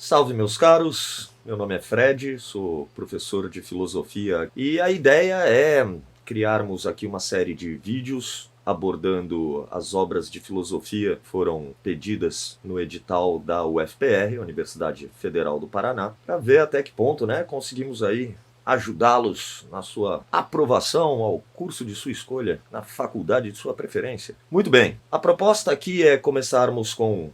Salve, meus caros, meu nome é Fred, sou professor de filosofia e a ideia é criarmos aqui uma série de vídeos abordando as obras de filosofia que foram pedidas no edital da UFPR, Universidade Federal do Paraná, para ver até que ponto, conseguimos aí ajudá-los na sua aprovação ao curso de sua escolha, na faculdade de sua preferência. Muito bem, a proposta aqui é começarmos com,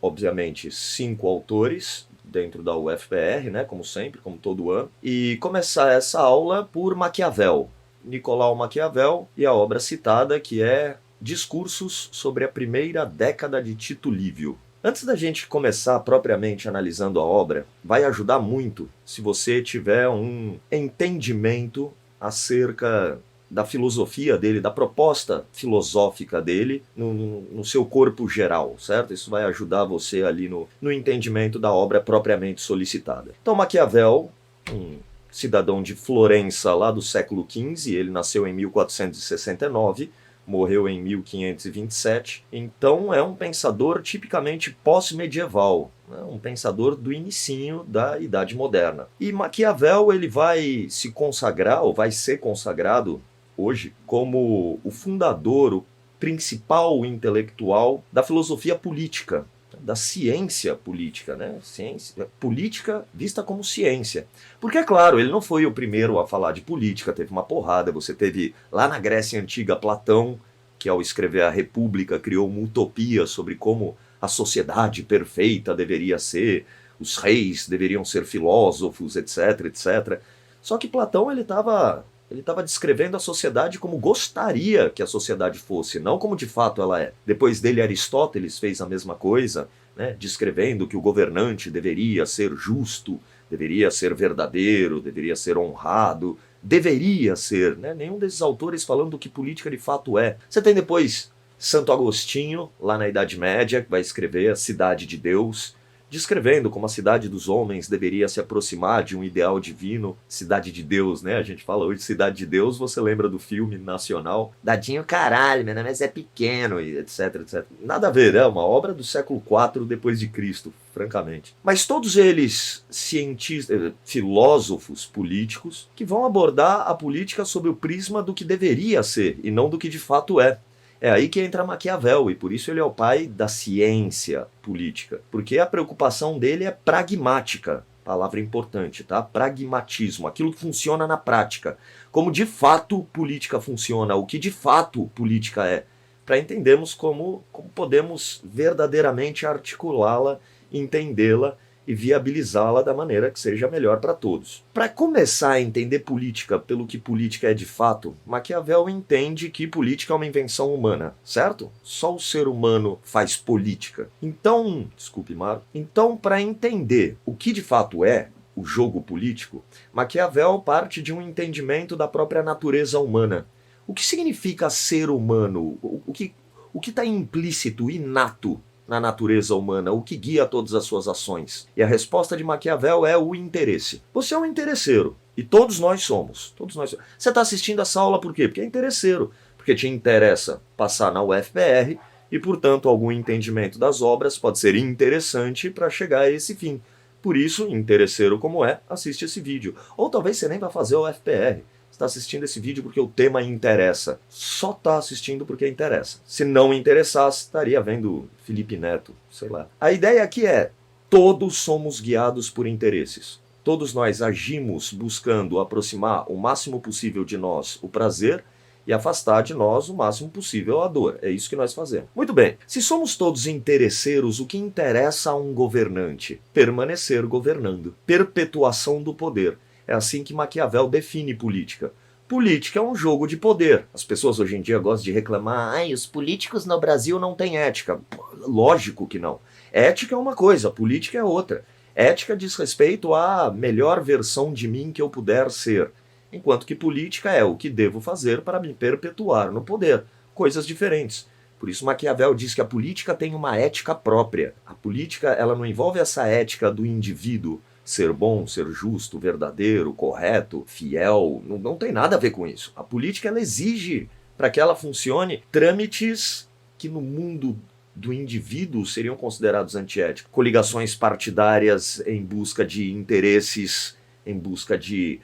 obviamente, 5 autores dentro da UFPR, como sempre, como todo ano, e começar essa aula por Maquiavel, Nicolau Maquiavel, e a obra citada, que é Discursos sobre a Primeira Década de Tito Livio. Antes da gente começar propriamente analisando a obra, vai ajudar muito se você tiver um entendimento acerca da filosofia dele, da proposta filosófica dele no seu corpo geral, certo? Isso vai ajudar você ali no entendimento da obra propriamente solicitada. Então, Maquiavel, um cidadão de Florença lá do século XV, ele nasceu em 1469, morreu em 1527, então é um pensador tipicamente pós-medieval, um pensador do inicinho da Idade Moderna. E Maquiavel ele vai se consagrar, ou vai ser consagrado hoje, como o fundador, o principal intelectual da filosofia política, da ciência política, política vista como ciência. Porque, é claro, ele não foi o primeiro a falar de política, teve uma porrada. Você teve lá na Grécia Antiga Platão, que ao escrever a República criou uma utopia sobre como a sociedade perfeita deveria ser, os reis deveriam ser filósofos, etc, etc. Só que Platão ele estava descrevendo a sociedade como gostaria que a sociedade fosse, não como de fato ela é. Depois dele, Aristóteles fez a mesma coisa, descrevendo que o governante deveria ser justo, deveria ser verdadeiro, deveria ser honrado, deveria ser. Nenhum desses autores falando do que política de fato é. Você tem depois Santo Agostinho, lá na Idade Média, que vai escrever A Cidade de Deus, descrevendo como a cidade dos homens deveria se aproximar de um ideal divino. Cidade de Deus, A gente fala hoje Cidade de Deus, você lembra do filme nacional Dadinho caralho, meu nome é Zé Pequeno, etc, etc. Nada a ver, é uma obra do século IV depois de Cristo, francamente. Mas todos eles cientistas, filósofos políticos, que vão abordar a política sob o prisma do que deveria ser e não do que de fato é. É aí que entra Maquiavel, e por isso ele é o pai da ciência política. Porque a preocupação dele é pragmática, palavra importante, tá? Pragmatismo, aquilo que funciona na prática. Como de fato política funciona, o que de fato política é. Para entendermos como podemos verdadeiramente articulá-la, entendê-la e viabilizá-la da maneira que seja melhor para todos. Para começar a entender política pelo que política é de fato, Maquiavel entende que política é uma invenção humana, certo? Só o ser humano faz política. Então, para entender o que de fato é o jogo político, Maquiavel parte de um entendimento da própria natureza humana. O que significa ser humano? O que está implícito, inato na natureza humana, o que guia todas as suas ações? E a resposta de Maquiavel é o interesse. Você é um interesseiro, e todos nós somos. Você está assistindo essa aula por quê? Porque é interesseiro, porque te interessa passar na UFPR, e portanto algum entendimento das obras pode ser interessante para chegar a esse fim. Por isso, interesseiro como assiste esse vídeo. Ou talvez você nem vai fazer a UFPR. Está assistindo esse vídeo porque o tema interessa. Só está assistindo porque interessa. Se não interessasse, estaria vendo Felipe Neto, sei lá. A ideia aqui é: todos somos guiados por interesses. Todos nós agimos buscando aproximar o máximo possível de nós o prazer e afastar de nós o máximo possível a dor. É isso que nós fazemos. Muito bem. Se somos todos interesseiros, o que interessa a um governante? Permanecer governando. Perpetuação do poder. É assim que Maquiavel define política. Política é um jogo de poder. As pessoas hoje em dia gostam de reclamar: os políticos no Brasil não têm ética. Lógico que não. Ética é uma coisa, política é outra. Ética diz respeito à melhor versão de mim que eu puder ser. Enquanto que política é o que devo fazer para me perpetuar no poder. Coisas diferentes. Por isso Maquiavel diz que a política tem uma ética própria. A política ela não envolve essa ética do indivíduo. Ser bom, ser justo, verdadeiro, correto, fiel, não tem nada a ver com isso. A política ela exige, para que ela funcione, trâmites que no mundo do indivíduo seriam considerados antiéticos. Coligações partidárias em busca de interesses, em busca de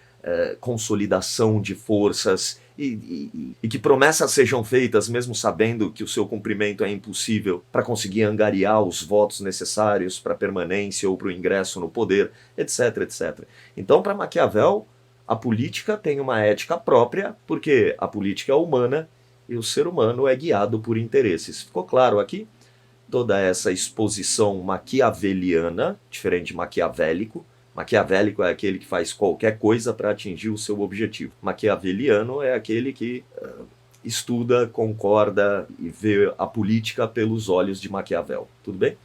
consolidação de forças, e que promessas sejam feitas mesmo sabendo que o seu cumprimento é impossível, para conseguir angariar os votos necessários para a permanência ou para o ingresso no poder, etc, etc. Então, para Maquiavel, a política tem uma ética própria, porque a política é humana e o ser humano é guiado por interesses. Ficou claro aqui? Toda essa exposição maquiaveliana, diferente de maquiavélico. Maquiavélico é aquele que faz qualquer coisa para atingir o seu objetivo. Maquiaveliano é aquele que estuda, concorda e vê a política pelos olhos de Maquiavel. Tudo bem?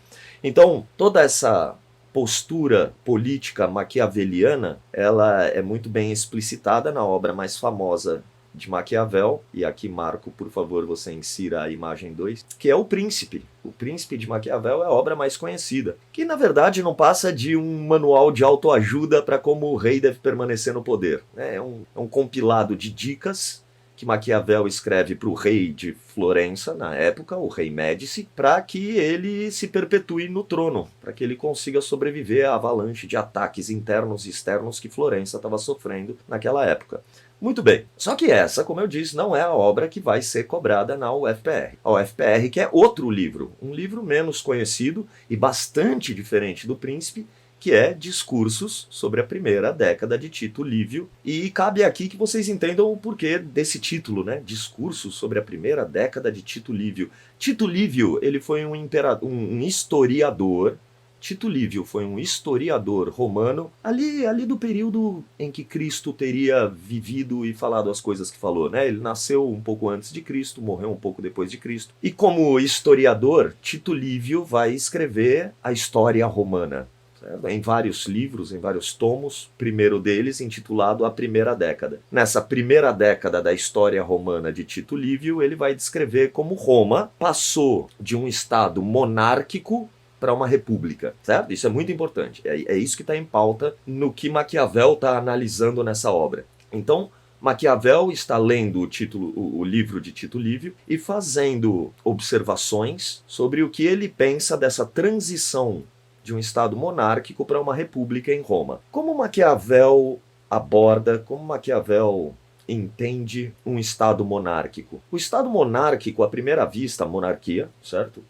Então, toda essa postura política maquiaveliana, ela é muito bem explicitada na obra mais famosa de Maquiavel, e aqui, Marco, por favor, você insira a imagem 2, que é O Príncipe. O Príncipe de Maquiavel é a obra mais conhecida, que na verdade não passa de um manual de autoajuda para como o rei deve permanecer no poder. É um compilado de dicas que Maquiavel escreve para o rei de Florença, na época, o rei Médici, para que ele se perpetue no trono, para que ele consiga sobreviver à avalanche de ataques internos e externos que Florença estava sofrendo naquela época. Muito bem, só que essa, como eu disse, não é a obra que vai ser cobrada na UFPR. A UFPR quer outro livro, um livro menos conhecido e bastante diferente do Príncipe, que é Discursos sobre a Primeira Década de Tito Livio. E cabe aqui que vocês entendam o porquê desse título, né? Discursos sobre a Primeira Década de Tito Livio. Tito Livio, ele foi um historiador. Tito Livio foi um historiador romano, ali do período em que Cristo teria vivido e falado as coisas que falou, né? Ele nasceu um pouco antes de Cristo, morreu um pouco depois de Cristo. E como historiador, Tito Livio vai escrever a história romana, certo? Em vários livros, em vários tomos, primeiro deles intitulado A Primeira Década. Nessa primeira década da história romana de Tito Livio, ele vai descrever como Roma passou de um estado monárquico para uma república, certo? Isso é muito importante. É isso que está em pauta no que Maquiavel está analisando nessa obra. Então, Maquiavel está lendo o livro de Tito Livio e fazendo observações sobre o que ele pensa dessa transição de um estado monárquico para uma república em Roma. Como Maquiavel aborda, como Maquiavel entende um estado monárquico? O estado monárquico, à primeira vista, monarquia, certo?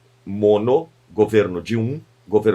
Governo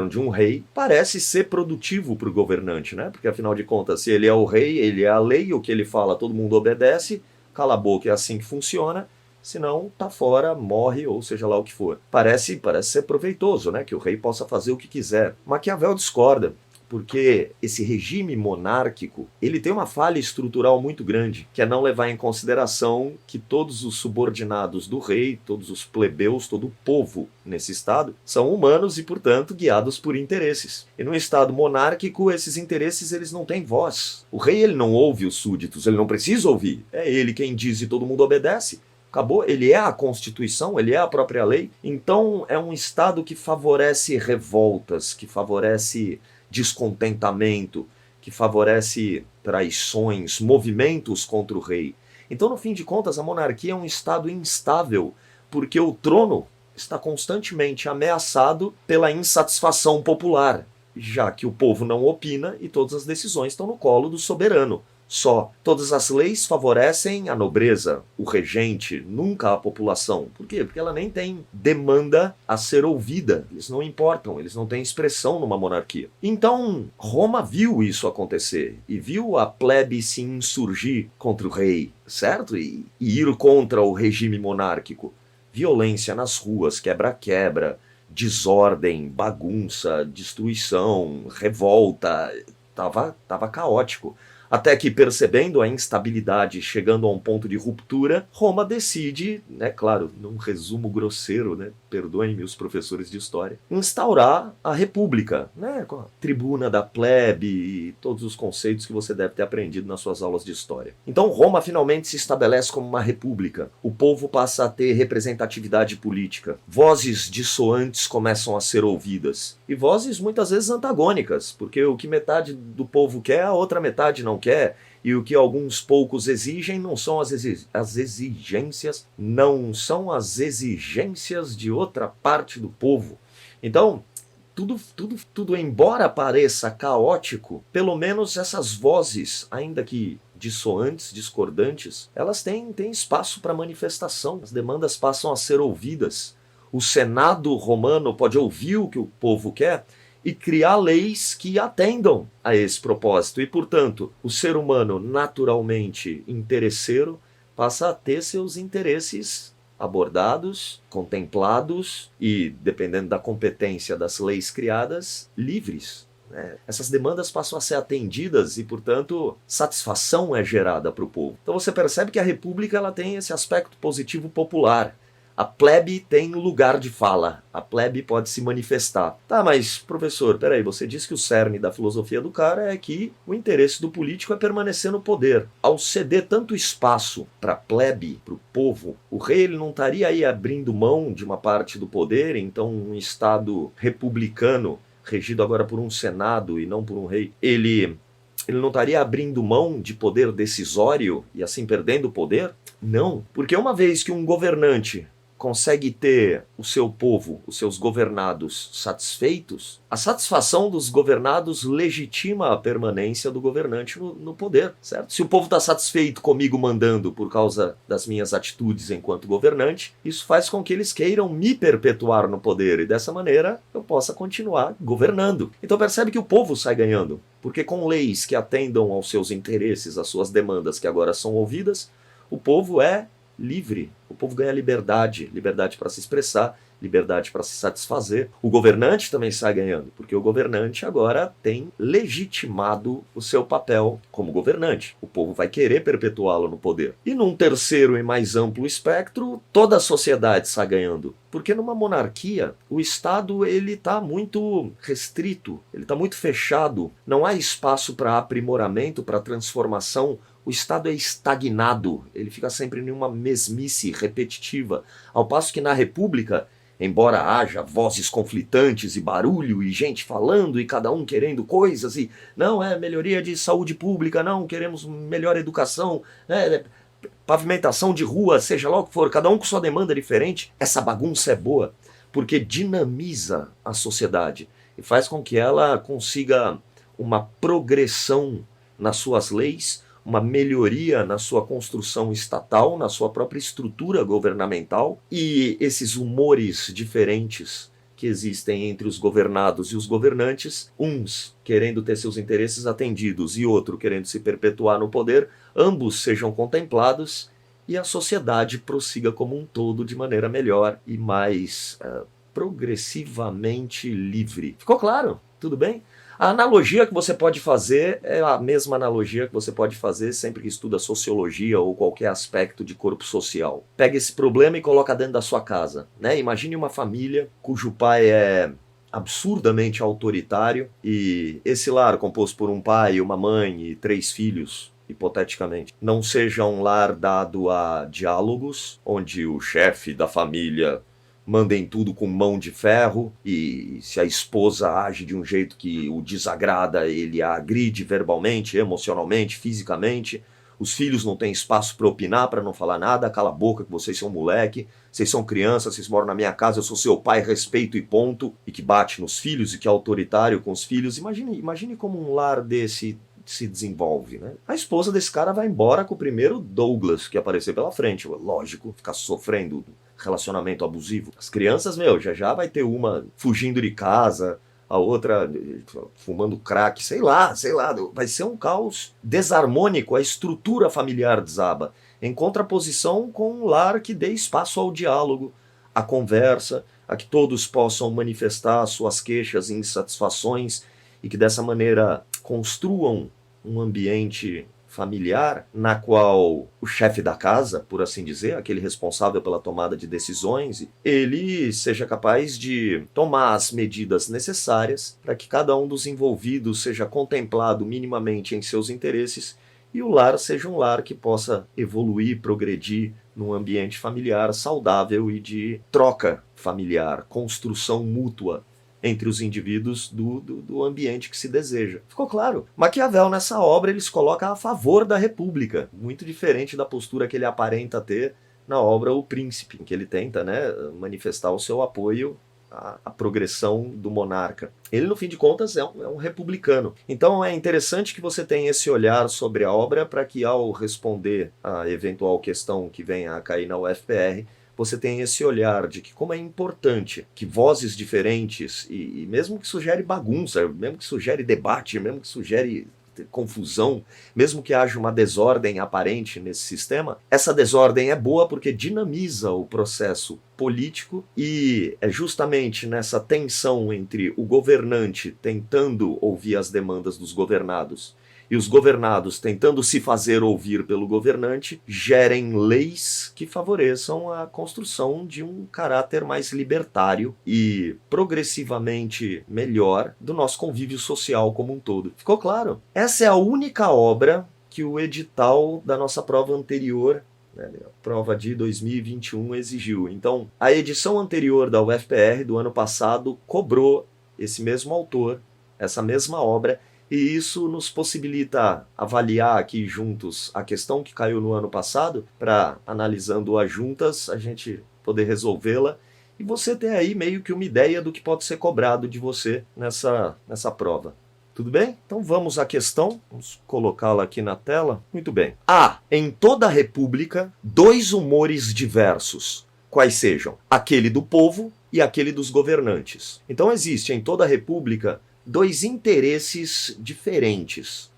de um rei, parece ser produtivo para o governante, né? Porque afinal de contas, se ele é o rei, ele é a lei, o que ele fala todo mundo obedece, cala a boca, é assim que funciona, senão tá fora, morre, ou seja lá o que for. Parece ser proveitoso, né? Que o rei possa fazer o que quiser. Maquiavel discorda, porque esse regime monárquico, ele tem uma falha estrutural muito grande, que é não levar em consideração que todos os subordinados do rei, todos os plebeus, todo o povo nesse estado, são humanos e, portanto, guiados por interesses. E num estado monárquico, esses interesses eles não têm voz. O rei ele não ouve os súditos, ele não precisa ouvir. É ele quem diz e todo mundo obedece. Acabou, ele é a Constituição, ele é a própria lei. Então é um estado que favorece revoltas, que favorece descontentamento, que favorece traições, movimentos contra o rei. Então, no fim de contas, a monarquia é um estado instável, porque o trono está constantemente ameaçado pela insatisfação popular, já que o povo não opina e todas as decisões estão no colo do soberano. Só. Todas as leis favorecem a nobreza, o regente, nunca a população. Por quê? Porque ela nem tem demanda a ser ouvida. Eles não importam, eles não têm expressão numa monarquia. Então, Roma viu isso acontecer e viu a plebe se insurgir contra o rei, certo? E ir contra o regime monárquico. Violência nas ruas, quebra-quebra, desordem, bagunça, destruição, revolta. Tava caótico. Até que, percebendo a instabilidade, chegando a um ponto de ruptura, Roma decide, né, claro, num resumo grosseiro, né, perdoem-me os professores de história, instaurar a república, né, com a tribuna da plebe e todos os conceitos que você deve ter aprendido nas suas aulas de história. Então Roma finalmente se estabelece como uma república. O povo passa a ter representatividade política. Vozes dissoantes começam a ser ouvidas. E vozes muitas vezes antagônicas, porque o que metade do povo quer, a outra metade não quer. E o que alguns poucos exigem não são as exigências, não são as exigências de outra parte do povo. Então, tudo, embora pareça caótico, pelo menos essas vozes, ainda que dissoantes, discordantes, elas têm espaço para manifestação. As demandas passam a ser ouvidas. O Senado romano pode ouvir o que o povo quer e criar leis que atendam a esse propósito. E, portanto, o ser humano naturalmente interesseiro passa a ter seus interesses abordados, contemplados e, dependendo da competência das leis criadas, livres. Essas demandas passam a ser atendidas e, portanto, satisfação é gerada para o povo. Então você percebe que a república ela tem esse aspecto positivo popular. A plebe tem lugar de fala, a plebe pode se manifestar. Tá, mas professor, peraí, você disse que o cerne da filosofia do cara é que o interesse do político é permanecer no poder. Ao ceder tanto espaço para a plebe, para o povo, o rei ele não estaria aí abrindo mão de uma parte do poder, então um Estado republicano, regido agora por um Senado e não por um rei, ele não estaria abrindo mão de poder decisório e assim perdendo o poder? Não, porque uma vez que um governante consegue ter o seu povo, os seus governados satisfeitos, a satisfação dos governados legitima a permanência do governante no poder, certo? Se o povo está satisfeito comigo mandando por causa das minhas atitudes enquanto governante, isso faz com que eles queiram me perpetuar no poder e dessa maneira eu possa continuar governando. Então percebe que o povo sai ganhando, porque com leis que atendam aos seus interesses, às suas demandas que agora são ouvidas, o povo é livre, o povo ganha liberdade para se expressar, liberdade para se satisfazer. O governante também sai ganhando, porque o governante agora tem legitimado o seu papel como governante. O povo vai querer perpetuá-lo no poder. E num terceiro e mais amplo espectro, toda a sociedade sai ganhando. Porque numa monarquia, o Estado ele está muito restrito, ele está muito fechado, não há espaço para aprimoramento, para transformação. O Estado é estagnado, ele fica sempre em uma mesmice repetitiva, ao passo que na República, embora haja vozes conflitantes e barulho e gente falando e cada um querendo coisas e não, melhoria de saúde pública, não, queremos melhor educação, pavimentação de rua, seja lá o que for, cada um com sua demanda diferente, essa bagunça é boa, porque dinamiza a sociedade e faz com que ela consiga uma progressão nas suas leis, uma melhoria na sua construção estatal, na sua própria estrutura governamental, e esses humores diferentes que existem entre os governados e os governantes, uns querendo ter seus interesses atendidos e outro querendo se perpetuar no poder, ambos sejam contemplados e a sociedade prossiga como um todo de maneira melhor e mais progressivamente livre. Ficou claro? Tudo bem? A analogia que você pode fazer é a mesma analogia que você pode fazer sempre que estuda sociologia ou qualquer aspecto de corpo social. Pega esse problema e coloca dentro da sua casa, né? Imagine uma família cujo pai é absurdamente autoritário e esse lar, composto por um pai, uma mãe e 3 filhos, hipoteticamente, não seja um lar dado a diálogos, onde o chefe da família mandem tudo com mão de ferro e se a esposa age de um jeito que o desagrada, ele a agride verbalmente, emocionalmente, fisicamente. Os filhos não têm espaço para opinar, para não falar nada, cala a boca que vocês são moleque, vocês são crianças, vocês moram na minha casa, eu sou seu pai, respeito e ponto, e que bate nos filhos e que é autoritário com os filhos. Imagine como um lar desse se desenvolve, né? A esposa desse cara vai embora com o primeiro Douglas que aparecer pela frente, lógico, ficar sofrendo relacionamento abusivo. As crianças, já vai ter uma fugindo de casa, a outra fumando crack, sei lá, vai ser um caos desarmônico, a estrutura familiar desaba, em contraposição com um lar que dê espaço ao diálogo, à conversa, a que todos possam manifestar suas queixas e insatisfações e que dessa maneira construam um ambiente familiar na qual o chefe da casa, por assim dizer, aquele responsável pela tomada de decisões, ele seja capaz de tomar as medidas necessárias para que cada um dos envolvidos seja contemplado minimamente em seus interesses e o lar seja um lar que possa evoluir, progredir num ambiente familiar saudável e de troca familiar, construção mútua entre os indivíduos do ambiente que se deseja. Ficou claro? Maquiavel, nessa obra, ele se coloca a favor da república, muito diferente da postura que ele aparenta ter na obra O Príncipe, em que ele tenta, né, manifestar o seu apoio à progressão do monarca. Ele, no fim de contas, é um republicano. Então é interessante que você tenha esse olhar sobre a obra para que, ao responder a eventual questão que venha a cair na UFPR, você tem esse olhar de que como é importante que vozes diferentes, e mesmo que sugere bagunça, mesmo que sugere debate, mesmo que sugere confusão, mesmo que haja uma desordem aparente nesse sistema, essa desordem é boa porque dinamiza o processo político e é justamente nessa tensão entre o governante tentando ouvir as demandas dos governados e os governados tentando se fazer ouvir pelo governante, gerem leis que favoreçam a construção de um caráter mais libertário e progressivamente melhor do nosso convívio social como um todo. Ficou claro? Essa é a única obra que o edital da nossa prova anterior, a prova de 2021, exigiu. Então, a edição anterior da UFPR, do ano passado, cobrou esse mesmo autor, essa mesma obra, e isso nos possibilita avaliar aqui juntos a questão que caiu no ano passado, para, analisando-a juntas, a gente poder resolvê-la e você ter aí meio que uma ideia do que pode ser cobrado de você nessa prova. Tudo bem? Então vamos à questão, vamos colocá-la aqui na tela. Muito bem. Há, em toda a República, 2 humores diversos, quais sejam aquele do povo e aquele dos governantes. Então existe em toda a República 2 interesses diferentes,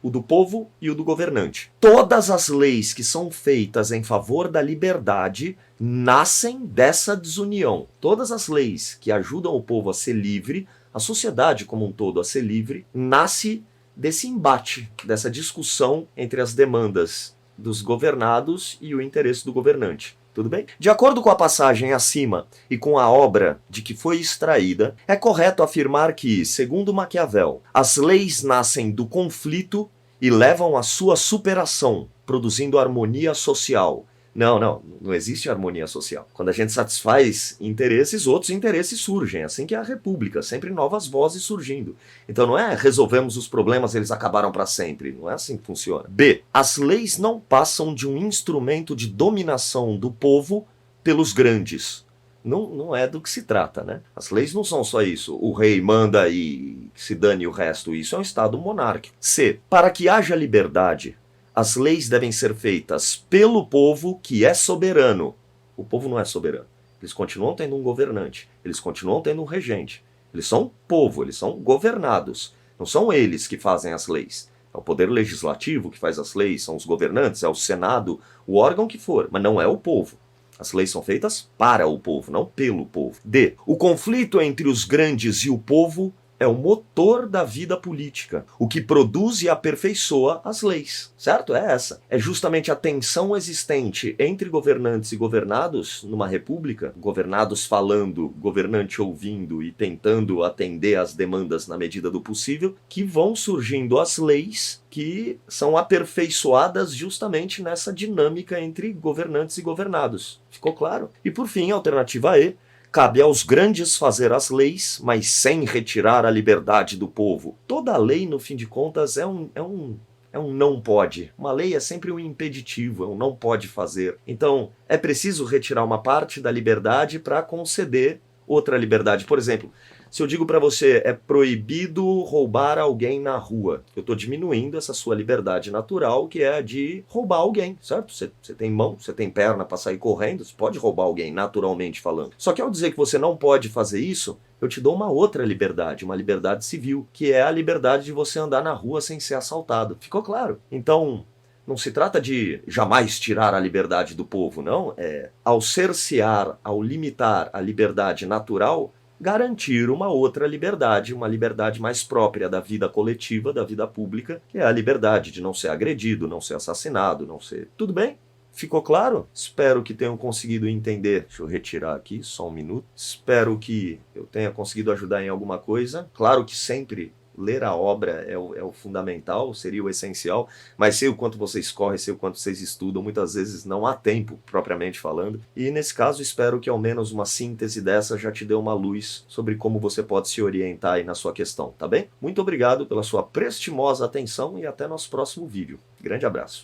o do povo e o do governante. Todas as leis que são feitas em favor da liberdade nascem dessa desunião. Todas as leis que ajudam o povo a ser livre, a sociedade como um todo a ser livre, nasce desse embate, dessa discussão entre as demandas dos governados e o interesse do governante. Tudo bem? De acordo com a passagem acima e com a obra de que foi extraída, é correto afirmar que, segundo Maquiavel, as leis nascem do conflito e levam à sua superação, produzindo harmonia social. Não existe harmonia social. Quando a gente satisfaz interesses, outros interesses surgem. Assim que é a República, sempre novas vozes surgindo. Então não é resolvemos os problemas, eles acabaram para sempre. Não é assim que funciona. B. As leis não passam de um instrumento de dominação do povo pelos grandes. Não é do que se trata, né? As leis não são só isso. O rei manda e se dane o resto. Isso é um Estado monárquico. C. Para que haja liberdade, as leis devem ser feitas pelo povo que é soberano. O povo não é soberano. Eles continuam tendo um governante. Eles continuam tendo um regente. Eles são povo, eles são governados. Não são eles que fazem as leis. É o poder legislativo que faz as leis, são os governantes, é o Senado, o órgão que for, mas não é o povo. As leis são feitas para o povo, não pelo povo. D. O conflito entre os grandes e o povo é o motor da vida política, o que produz e aperfeiçoa as leis, certo? É essa. É justamente a tensão existente entre governantes e governados numa república, governados falando, governante ouvindo e tentando atender às demandas na medida do possível, que vão surgindo as leis que são aperfeiçoadas justamente nessa dinâmica entre governantes e governados. Ficou claro? E por fim, a alternativa E, cabe aos grandes fazer as leis, mas sem retirar a liberdade do povo. Toda lei, no fim de contas, é um não pode. Uma lei é sempre um impeditivo, é um não pode fazer. Então, é preciso retirar uma parte da liberdade para conceder outra liberdade. Por exemplo, se eu digo para você, é proibido roubar alguém na rua, eu estou diminuindo essa sua liberdade natural, que é a de roubar alguém, certo? Você tem mão, você tem perna para sair correndo, você pode roubar alguém, naturalmente falando. Só que ao dizer que você não pode fazer isso, eu te dou uma outra liberdade, uma liberdade civil, que é a liberdade de você andar na rua sem ser assaltado. Ficou claro? Então, não se trata de jamais tirar a liberdade do povo, não. Ao cercear, ao limitar a liberdade natural, garantir uma outra liberdade, uma liberdade mais própria da vida coletiva, da vida pública, que é a liberdade de não ser agredido, não ser assassinado, não ser... Tudo bem? Ficou claro? Espero que tenham conseguido entender. Deixa eu retirar aqui, só um minuto. Espero que eu tenha conseguido ajudar em alguma coisa. Claro que sempre ler a obra é o fundamental, seria o essencial, mas sei o quanto vocês correm, sei o quanto vocês estudam, muitas vezes não há tempo, propriamente falando. E nesse caso, espero que ao menos uma síntese dessa já te dê uma luz sobre como você pode se orientar aí na sua questão, tá bem? Muito obrigado pela sua prestimosa atenção e até nosso próximo vídeo. Grande abraço.